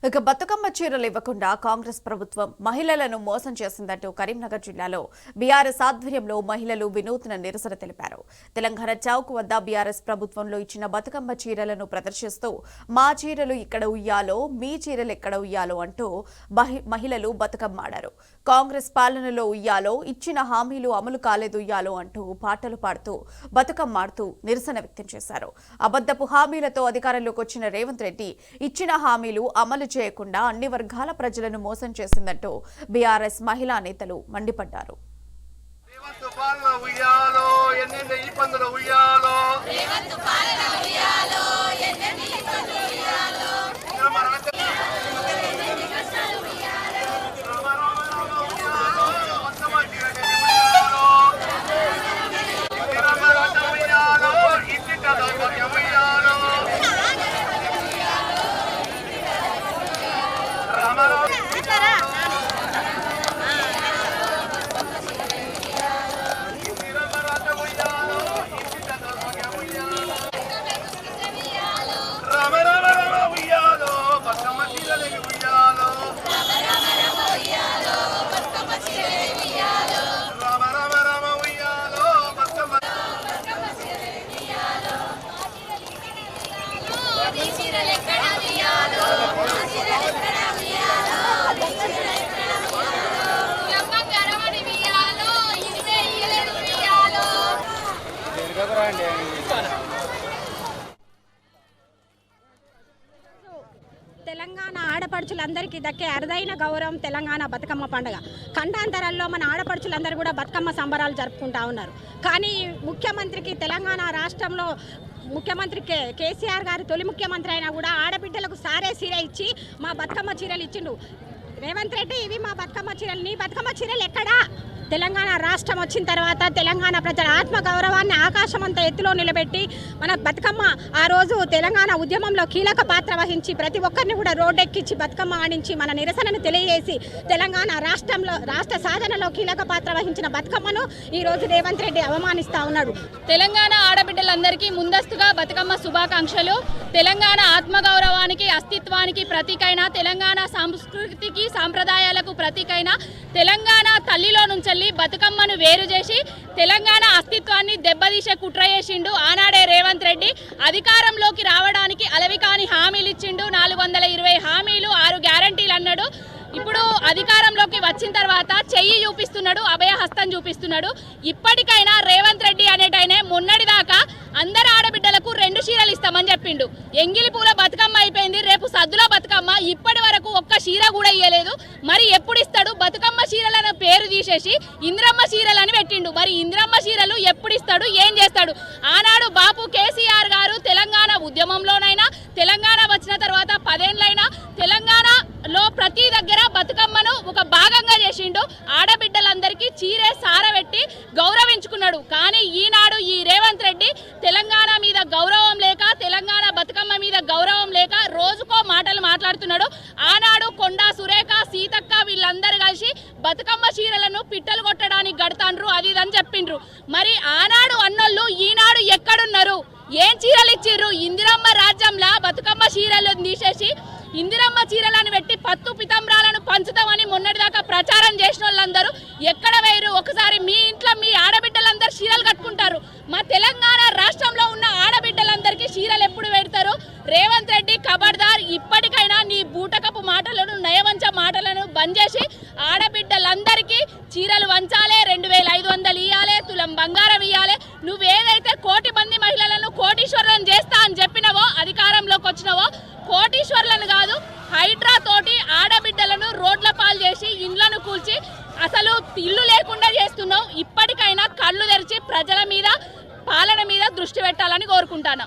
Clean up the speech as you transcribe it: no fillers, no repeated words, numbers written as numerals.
ఇక బతుకమ్మ చీరలు ఇవ్వకుండా కాంగ్రెస్ ప్రభుత్వం మహిళలను మోసం చేసిందంటూ కరీంనగర్ జిల్లాలో బీఆర్ఎస్ ఆధ్వర్యంలో మహిళలు వినూత్న నిరసన తెలిపారు. తెలంగాణ చౌక్ వద్ద బీఆర్ఎస్ ప్రభుత్వంలో ఇచ్చిన బతుకమ్మ చీరలను ప్రదర్శిస్తూ మా చీరలు ఇక్కడ ఉయ్యాలో మీ చీరలు ఎక్కడ ఉయ్యాలో అంటూ మహిళలు బతుకమ్మాడారు. కాంగ్రెస్ పాలనలో ఉయ్యాలో ఇచ్చిన హామీలు అమలు కాలేదు ఉయ్యాలో అంటూ పాటలు పాడుతూ బతుకమ్మాడుతూ నిరసన వ్యక్తం చేశారు. అబద్ధపు హామీలతో అధికారంలోకి వచ్చిన రేవంత్ రెడ్డి ఇచ్చిన హామీలు అమలు చేయకుండా అన్ని వర్గాల ప్రజలను మోసం చేసిందంటూ బీఆర్ఎస్ మహిళా నేతలు మండిపడ్డారు. తెలంగాణ ఆడపడుచులందరికీ దక్కే అరుదైన గౌరవం తెలంగాణ బతుకమ్మ పండుగ. ఖండాంతరాల్లో మన ఆడపడుచులందరూ కూడా బతుకమ్మ సంబరాలు జరుపుకుంటా ఉన్నారు. కానీ ముఖ్యమంత్రికి తెలంగాణ రాష్ట్రంలో ముఖ్యమంత్రి కేసీఆర్ గారు తొలి ముఖ్యమంత్రి అయినా కూడా ఆడబిడ్డలకు సారే సీర ఇచ్చి మా బతుకమ్మ చీరలు ఇచ్చిండు. రేవంత్ రెడ్డి ఇవి మా బతుకమ్మ చీరలు, నీ బతుకమ్మ చీరలు ఎక్కడా? తెలంగాణ రాష్ట్రం వచ్చిన తర్వాత తెలంగాణ ప్రజల ఆత్మగౌరవాన్ని ఆకాశమంతా ఎత్తులో నిలబెట్టి మన బతుకమ్మ ఆ రోజు తెలంగాణ ఉద్యమంలో కీలక పాత్ర వహించి ప్రతి ఒక్కరిని కూడా రోడ్డెక్కించి బతుకమ్మ ఆడించి మన నిరసనను తెలియజేసి తెలంగాణ రాష్ట్ర సాధనలో కీలక పాత్ర వహించిన బతుకమ్మను ఈరోజు రేవంత్ రెడ్డి అవమానిస్తూ ఉన్నాడు. తెలంగాణ ఆడబిడ్డలందరికీ ముందస్తుగా బతుకమ్మ శుభాకాంక్షలు. తెలంగాణ ఆత్మగౌరవానికి అస్తిత్వానికి ప్రతీకైన, తెలంగాణ సంస్కృతికి సాంప్రదాయాలకు ప్రతీకైన తెలంగాణ తల్లిలో నుంచి బతుకమ్మను వేరు చేసి తెలంగాణ అస్తిత్వాన్ని దెబ్బతీసే కుట్ర చేసిండు ఆనాడే రేవంత్ రెడ్డి. అధికారంలోకి రావడానికి అలవికాని హామీలు ఇచ్చిండు. 420 హామీలు, 6 గ్యారంటీలు అన్నాడు. ఇప్పుడు అధికారంలోకి వచ్చిన తర్వాత చెయ్యి చూపిస్తున్నాడు, అభయహస్తం చూపిస్తున్నాడు. ఇప్పటికైనా రేవంత్ రెడ్డి అనేటైనా మొన్నటిదాకా అందరు ఆడబిడ్డలకు 2 చీరలు ఇస్తామని చెప్పిండు. ఎంగిలి పూల బతుకమ్మ అయిపోయింది, రేపు సద్దుల బతుకమ్మ. ఇప్పటి వరకు ఒక్క చీర కూడా ఇయ్యలేదు. మరి ఎప్పుడు ఇస్తాడు? బతుకమ్మ చీరలను పేరు తీసేసి ఇంద్రమ్మ చీరలని పెట్టిండు. మరి ఇంద్రమ్మ చీరలు ఎప్పుడు ఇస్తాడు? ఏం చేస్తాడు? ఆనాడు బాపు కేసీఆర్ గారు తెలంగాణ ఉద్యమంలోనైనా, తెలంగాణ వచ్చిన తర్వాత 10 ఏళ్ళైనా తెలంగాణలో ప్రతి దగ్గర బతుకమ్మను ఒక భాగంగా చేసిండు. ఆడబిడ్డలందరికీ చీరే సారబెట్టి గౌరవించుకున్నాడు. కానీ ఈనాడు ఈ రేవంత్ రెడ్డి తెలంగాణ మీద గౌరవం లేక, తెలంగాణ బతుకమ్మ మీద గౌరవం లేక రోజుకో మాటలు మాట్లాడుతున్నాడు. ఆనాడు కొండా సురేఖ, సీతక్క వీళ్ళందరూ కలిసి బతుకమ్మ చీరలను పిట్టలు కొట్టడానికి గడతాండ్రు, అది ఇదని చెప్పిండ్రు. మరి ఆనాడు అన్నోళ్ళు ఈనాడు ఎక్కడున్నారు? ఏం చీరలు ఇచ్చిర్రు? ఇందిరమ్మ రాజ్యంలా బతుకమ్మ చీరలను తీసేసి ఇందిరమ్మ చీరలను పెట్టి పత్తు పితంబ్రాలను పంచుతామని మొన్నటిదాకా ప్రచారం చేసిన వాళ్ళందరూ ఎక్కడ వేయరు? ఒకసారి మీ ఇంట్లో మీ ఆడబిడ్డలందరూ చీరలు కట్టుకుంటారు. మా తెలంగాణ రాష్ట్రంలో ఉన్న ఆడబిడ్డలందరికీ చీరలు ఎప్పుడు పెడతారు? రేవంత్ రెడ్డి ఖబర్దార్, ఇప్పటికైనా నీ బూటకపు మాటలను, నయవంచ మాటలను బంద్ చేసి ఆడబిడ్డలందరికీ చీరలు వంచాలే, 2500 ఇయ్యాలే, తులం బంగారం ఇయ్యాలే. నువ్వేదైతే 1 కోటి మంది మహిళలను కోటీశ్వరులను చేస్తా అని చెప్పినవో, అధికారంలోకి వచ్చినవో, కోటీశ్వర్లను కాదు హైడ్రా తోటి ఆడబిడ్డలను రోడ్ల పాలు చేసి ఇండ్లను కూల్చి అసలు ఇల్లు లేకుండా చేస్తున్నావు. ఇప్పటికైనా కళ్ళు తెరిచి ప్రజల మీద, పాలన మీద దృష్టి పెట్టాలని కోరుకుంటాను.